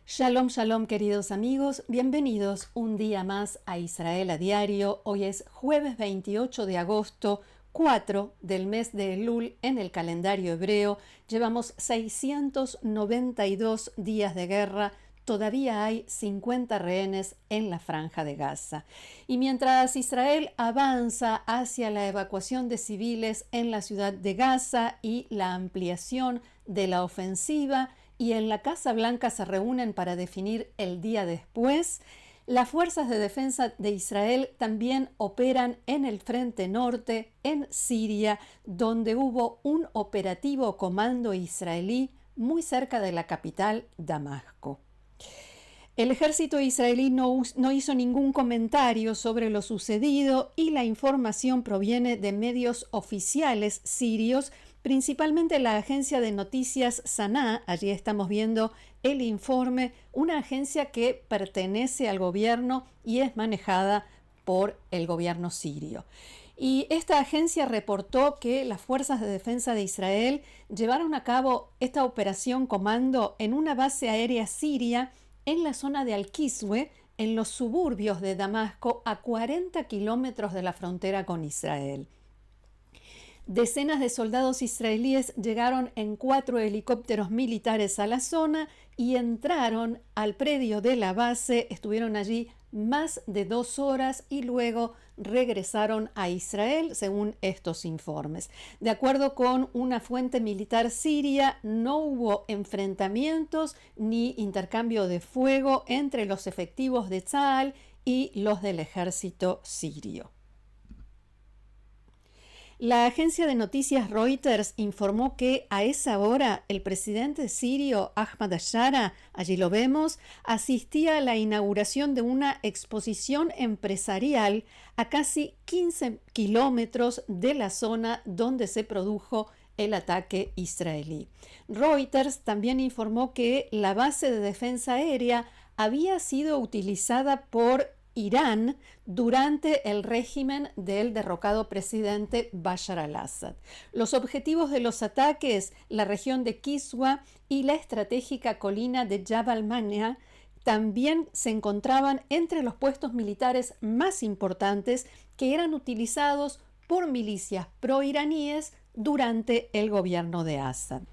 Shalom, shalom, queridos amigos. Bienvenidos un día más a Israel a Diario. Hoy es jueves 28 de agosto, 4 del mes de Elul en el calendario hebreo. Llevamos 692 días de guerra. Todavía hay 50 rehenes en la franja de Gaza. Y mientras Israel avanza hacia la evacuación de civiles en la ciudad de Gaza y la ampliación de la ofensiva, y en la Casa Blanca se reúnen para definir el día después, las fuerzas de defensa de Israel también operan en el frente norte, en Siria, donde hubo un operativo comando israelí muy cerca de la capital, Damasco. El ejército israelí no hizo ningún comentario sobre lo sucedido y la información proviene de medios oficiales sirios, principalmente la agencia de noticias Sanaa. Allí estamos viendo el informe, una agencia que pertenece al gobierno y es manejada por el gobierno sirio. Y esta agencia reportó que las fuerzas de defensa de Israel llevaron a cabo esta operación comando en una base aérea siria en la zona de Al-Kiswe, en los suburbios de Damasco, a 40 kilómetros de la frontera con Israel. Decenas de soldados israelíes llegaron en 4 helicópteros militares a la zona y entraron al predio de la base. Estuvieron allí más de 2 horas y luego regresaron a Israel, según estos informes. De acuerdo con una fuente militar siria, no hubo enfrentamientos ni intercambio de fuego entre los efectivos de Tzal y los del ejército sirio. La agencia de noticias Reuters informó que a esa hora el presidente sirio Ahmad al-Shara, allí lo vemos, asistía a la inauguración de una exposición empresarial a casi 15 kilómetros de la zona donde se produjo el ataque israelí. Reuters también informó que la base de defensa aérea había sido utilizada por Irán durante el régimen del derrocado presidente Bashar al-Assad. Los objetivos de los ataques, la región de Kiswa y la estratégica colina de Jabal Mania, también se encontraban entre los puestos militares más importantes que eran utilizados por milicias proiraníes durante el gobierno de Assad.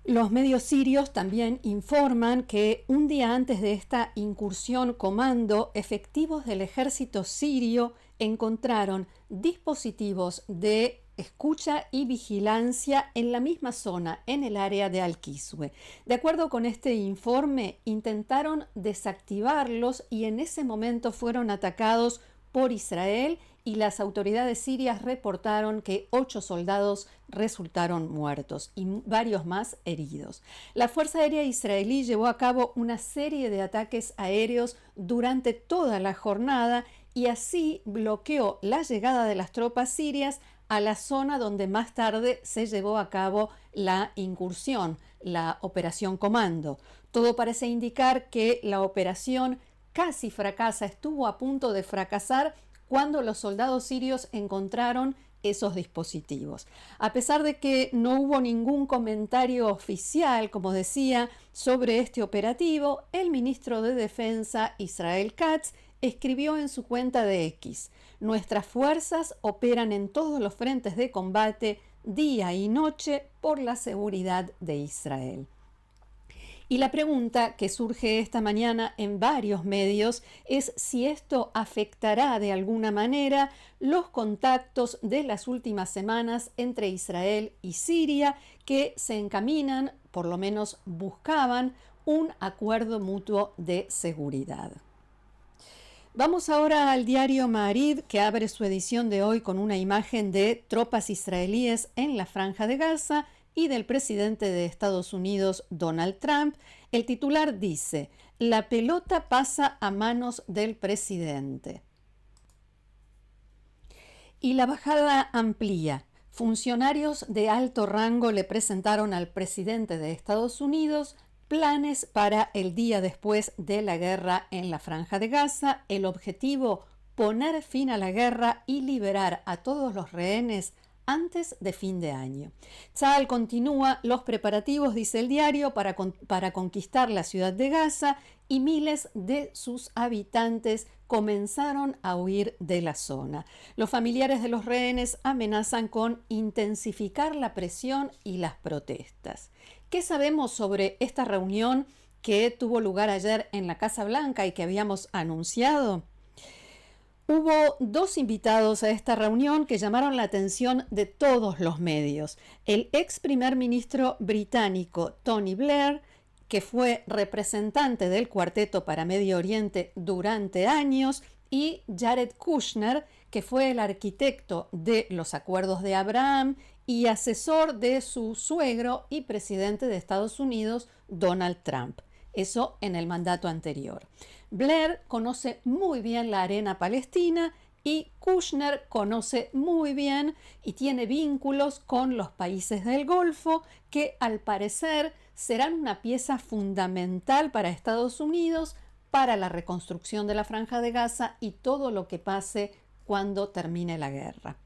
Los medios sirios también informan que un día antes de esta incursión comando, efectivos del ejército sirio encontraron dispositivos de escucha y vigilancia en la misma zona, en el área de Al-Kiswe. De acuerdo con este informe, intentaron desactivarlos y en ese momento fueron atacados por Israel y las autoridades sirias reportaron que 8 soldados resultaron muertos y varios más heridos. La Fuerza Aérea Israelí llevó a cabo una serie de ataques aéreos durante toda la jornada y así bloqueó la llegada de las tropas sirias a la zona donde más tarde se llevó a cabo la incursión, la operación comando. Todo parece indicar que la operación casi fracasa, estuvo a punto de fracasar cuando los soldados sirios encontraron esos dispositivos. A pesar de que no hubo ningún comentario oficial, como decía, sobre este operativo, el ministro de Defensa, Israel Katz, escribió en su cuenta de X: nuestras fuerzas operan en todos los frentes de combate, día y noche, por la seguridad de Israel. Y la pregunta que surge esta mañana en varios medios es si esto afectará de alguna manera los contactos de las últimas semanas entre Israel y Siria, que se encaminan, por lo menos buscaban, un acuerdo mutuo de seguridad. Vamos ahora al diario Ma'ariv, que abre su edición de hoy con una imagen de tropas israelíes en la Franja de Gaza y del presidente de Estados Unidos, Donald Trump. El titular dice: la pelota pasa a manos del presidente. Y la bajada amplía. Funcionarios de alto rango le presentaron al presidente de Estados Unidos planes para el día después de la guerra en la Franja de Gaza. El objetivo, poner fin a la guerra y liberar a todos los rehenes antes de fin de año. Tzahal continúa los preparativos, dice el diario, para conquistar la ciudad de Gaza, y miles de sus habitantes comenzaron a huir de la zona. Los familiares de los rehenes amenazan con intensificar la presión y las protestas. ¿Qué sabemos sobre esta reunión que tuvo lugar ayer en la Casa Blanca y que habíamos anunciado? Hubo dos invitados a esta reunión que llamaron la atención de todos los medios. El ex primer ministro británico Tony Blair, que fue representante del Cuarteto para Medio Oriente durante años, y Jared Kushner, que fue el arquitecto de los acuerdos de Abraham y asesor de su suegro y presidente de Estados Unidos, Donald Trump. Eso en el mandato anterior. Blair conoce muy bien la arena palestina y Kushner conoce muy bien y tiene vínculos con los países del Golfo que al parecer serán una pieza fundamental para Estados Unidos, para la reconstrucción de la Franja de Gaza y todo lo que pase cuando termine la guerra.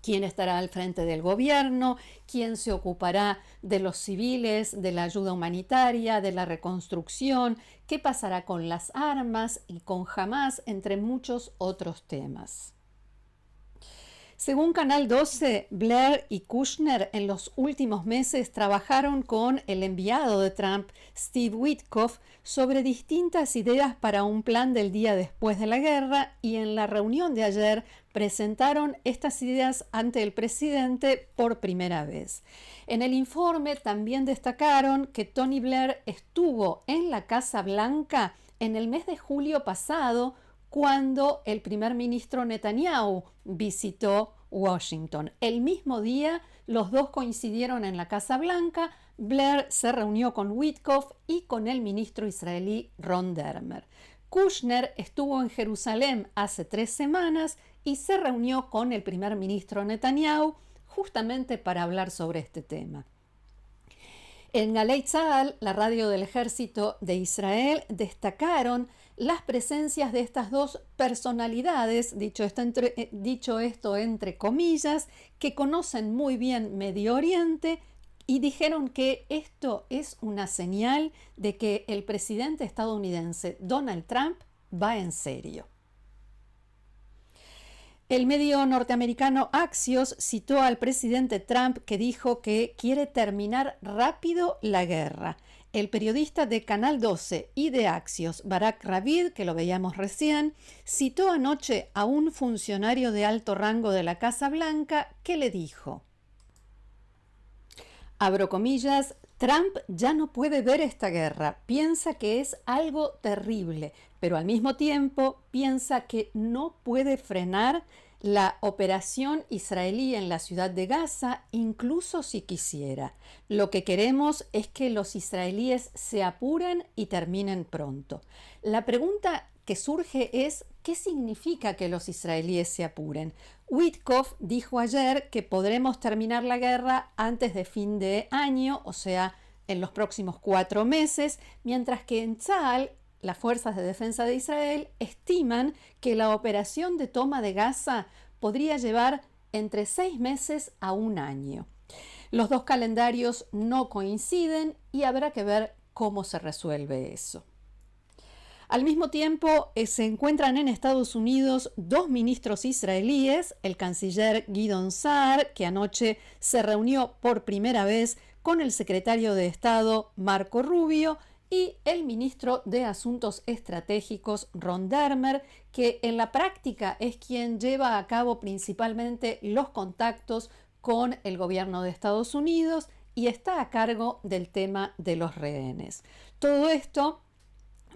¿Quién estará al frente del gobierno? ¿Quién se ocupará de los civiles, de la ayuda humanitaria, de la reconstrucción? ¿Qué pasará con las armas y con Hamás, entre muchos otros temas? Según Canal 12, Blair y Kushner en los últimos meses trabajaron con el enviado de Trump, Steve Witkoff, sobre distintas ideas para un plan del día después de la guerra, y en la reunión de ayer presentaron estas ideas ante el presidente por primera vez. En el informe también destacaron que Tony Blair estuvo en la Casa Blanca en el mes de julio pasado, cuando el primer ministro Netanyahu visitó Washington. El mismo día, los dos coincidieron en la Casa Blanca. Blair se reunió con Witkoff y con el ministro israelí Ron Dermer. Kushner estuvo en Jerusalén hace 3 semanas y se reunió con el primer ministro Netanyahu justamente para hablar sobre este tema. En Galei Tzahal, la radio del ejército de Israel, destacaron las presencias de estas dos personalidades, dicho esto entre comillas, que conocen muy bien Medio Oriente, y dijeron que esto es una señal de que el presidente estadounidense Donald Trump va en serio. El medio norteamericano Axios citó al presidente Trump, que dijo que quiere terminar rápido la guerra. El periodista de Canal 12 y de Axios, Barak Ravid, que lo veíamos recién, citó anoche a un funcionario de alto rango de la Casa Blanca que le dijo, abro comillas, Trump ya no puede ver esta guerra, piensa que es algo terrible, pero al mismo tiempo piensa que no puede frenar la operación israelí en la ciudad de Gaza, incluso si quisiera. Lo que queremos es que los israelíes se apuren y terminen pronto. La pregunta que surge es, ¿qué significa que los israelíes se apuren? Witkoff dijo ayer que podremos terminar la guerra antes de fin de año, o sea, en los próximos 4 meses, mientras que en Tzahal, las fuerzas de defensa de Israel estiman que la operación de toma de Gaza podría llevar entre 6 meses a 1 año. Los dos calendarios no coinciden y habrá que ver cómo se resuelve eso. Al mismo tiempo, se encuentran en Estados Unidos 2 ministros israelíes, el canciller Gideon Saar, que anoche se reunió por primera vez con el secretario de Estado Marco Rubio, y el ministro de Asuntos Estratégicos Ron Dermer, que en la práctica es quien lleva a cabo principalmente los contactos con el gobierno de Estados Unidos y está a cargo del tema de los rehenes. Todo esto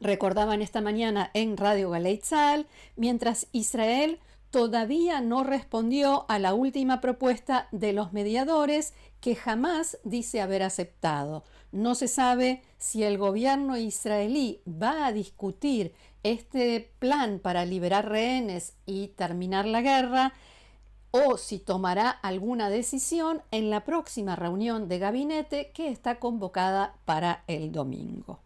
recordaban esta mañana en Radio Galei Tzahal, mientras Israel todavía no respondió a la última propuesta de los mediadores que jamás dice haber aceptado. No se sabe si el gobierno israelí va a discutir este plan para liberar rehenes y terminar la guerra o si tomará alguna decisión en la próxima reunión de gabinete que está convocada para el domingo.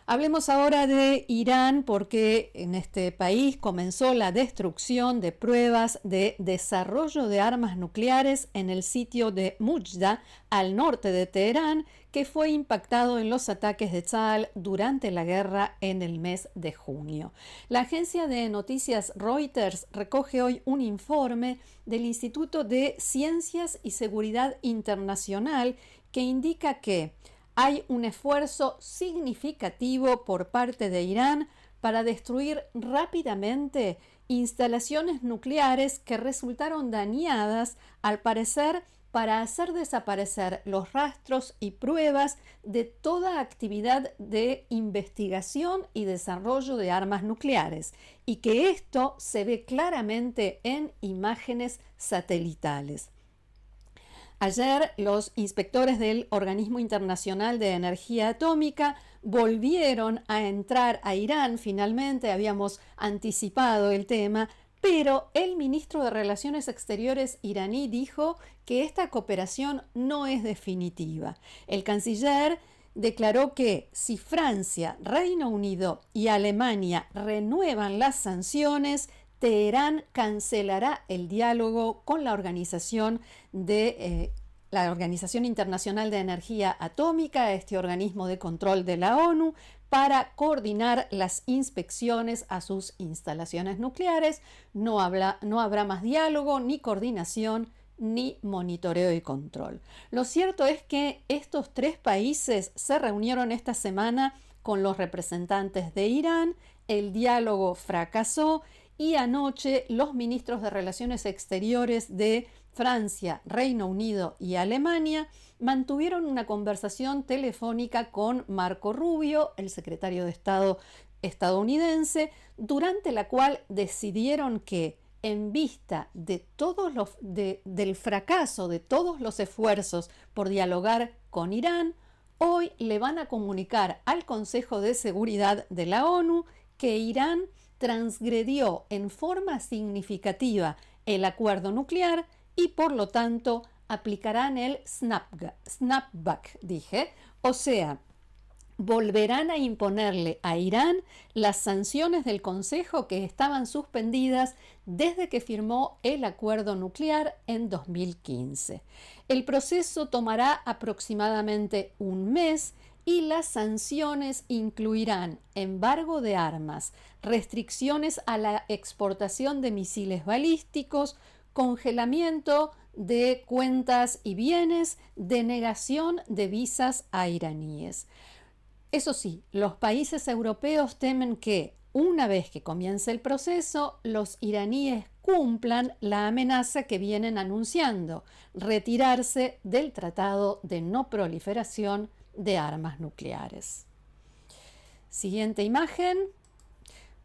Hablemos ahora de Irán porque en este país comenzó la destrucción de pruebas de desarrollo de armas nucleares en el sitio de Mujda, al norte de Teherán, que fue impactado en los ataques de Tzal durante la guerra en el mes de junio. La agencia de noticias Reuters recoge hoy un informe del Instituto de Ciencias y Seguridad Internacional que indica que hay un esfuerzo significativo por parte de Irán para destruir rápidamente instalaciones nucleares que resultaron dañadas, al parecer, para hacer desaparecer los rastros y pruebas de toda actividad de investigación y desarrollo de armas nucleares, y que esto se ve claramente en imágenes satelitales. Ayer los inspectores del Organismo Internacional de Energía Atómica volvieron a entrar a Irán, finalmente habíamos anticipado el tema, pero el ministro de Relaciones Exteriores iraní dijo que esta cooperación no es definitiva. El canciller declaró que si Francia, Reino Unido y Alemania renuevan las sanciones, Teherán cancelará el diálogo con la Organización Internacional de Energía Atómica, este organismo de control de la ONU, para coordinar las inspecciones a sus instalaciones nucleares. No habrá más diálogo, ni coordinación, ni monitoreo y control. Lo cierto es que estos tres países se reunieron esta semana con los representantes de Irán, el diálogo fracasó y anoche los ministros de Relaciones Exteriores de Francia, Reino Unido y Alemania mantuvieron una conversación telefónica con Marco Rubio, el secretario de Estado estadounidense, durante la cual decidieron que, en vista de del fracaso de todos los esfuerzos por dialogar con Irán, hoy le van a comunicar al Consejo de Seguridad de la ONU que Irán transgredió en forma significativa el acuerdo nuclear y por lo tanto aplicarán el snapback, o sea, volverán a imponerle a Irán las sanciones del Consejo que estaban suspendidas desde que firmó el acuerdo nuclear en 2015. El proceso tomará aproximadamente un mes y las sanciones incluirán embargo de armas, restricciones a la exportación de misiles balísticos, congelamiento de cuentas y bienes, denegación de visas a iraníes. Eso sí, los países europeos temen que, una vez que comience el proceso, los iraníes cumplan la amenaza que vienen anunciando: retirarse del Tratado de No Proliferación de Armas Nucleares. Siguiente imagen,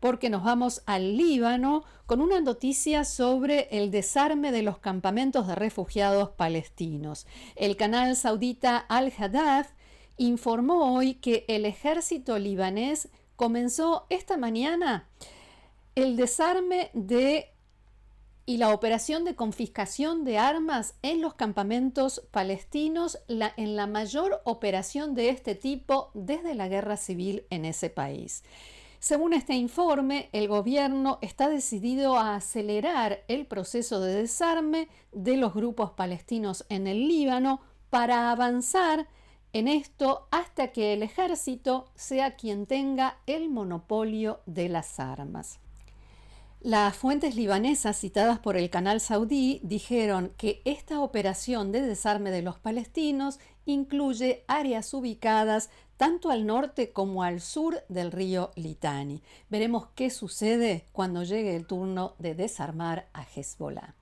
porque nos vamos al Líbano con una noticia sobre el desarme de los campamentos de refugiados palestinos. El canal saudita Al-Hadath informó hoy que el ejército libanés comenzó esta mañana el desarme y la operación de confiscación de armas en los campamentos palestinos, en la mayor operación de este tipo desde la guerra civil en ese país. Según este informe, el gobierno está decidido a acelerar el proceso de desarme de los grupos palestinos en el Líbano para avanzar en esto hasta que el ejército sea quien tenga el monopolio de las armas. Las fuentes libanesas citadas por el canal saudí dijeron que esta operación de desarme de los palestinos incluye áreas ubicadas tanto al norte como al sur del río Litani. Veremos qué sucede cuando llegue el turno de desarmar a Hezbollah.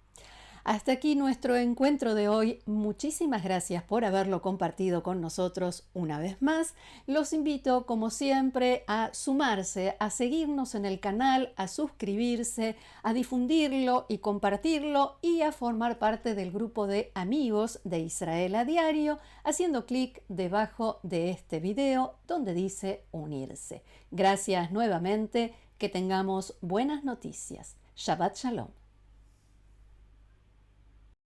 Hasta aquí nuestro encuentro de hoy. Muchísimas gracias por haberlo compartido con nosotros una vez más. Los invito, como siempre, a sumarse, a seguirnos en el canal, a suscribirse, a difundirlo y compartirlo y a formar parte del grupo de amigos de Israel a Diario, haciendo clic debajo de este video donde dice unirse. Gracias nuevamente, que tengamos buenas noticias. Shabbat Shalom.